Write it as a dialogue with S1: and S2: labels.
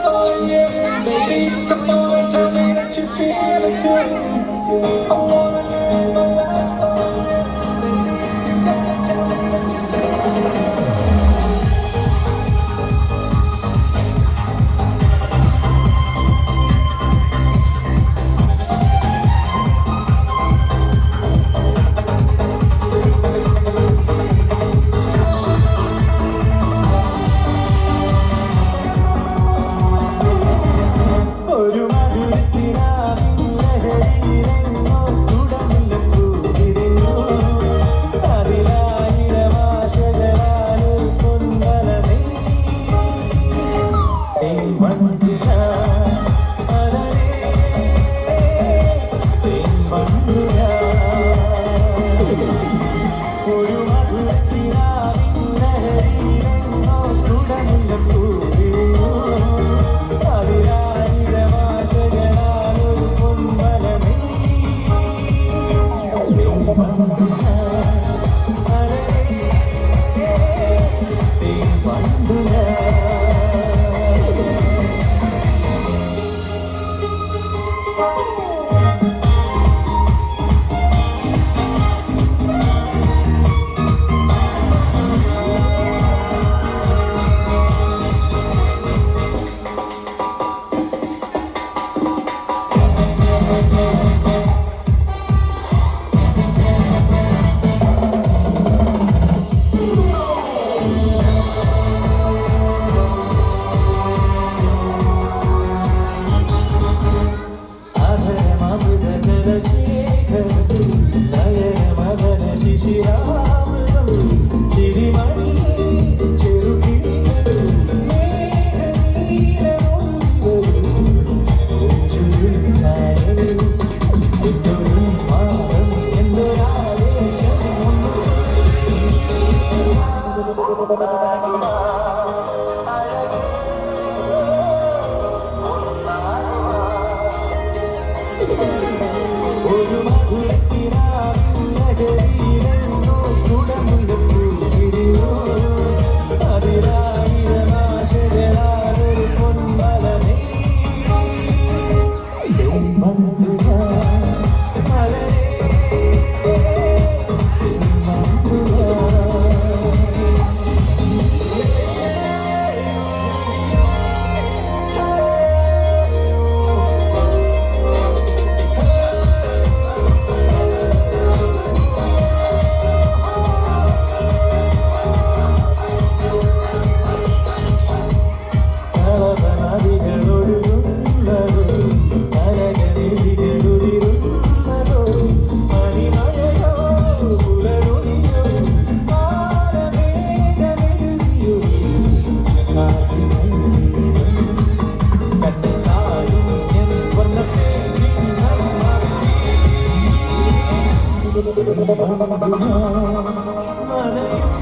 S1: Oh yeah, baby, come on, tell me that you feel it too. I wanna live my life for you, baby. You gotta tell me that you feel it. ഒരു മധുരത്തിനാവിൻ ലഹരിയിലെങ്ങോ തുടർന്നില്ലു അതിലായിരം ആശകളാലൊരു പൊൻവലമേ തേൻവണ്ടിന അലരേ തേൻവണ്ടിന ഒരു മധുരത്തിനാവിൻ ലഹരിയിലെങ്ങോ തുടർന്നില്ലു ഒരു മധുരത്തിനാവിൻ ലഹരിയിലെങ്ങോ തുടർന്നില്ലു അതിലായിരം ആശകളാലൊരു പൊൻവലമേ തേൻവണ്ടിന അലരേ Mother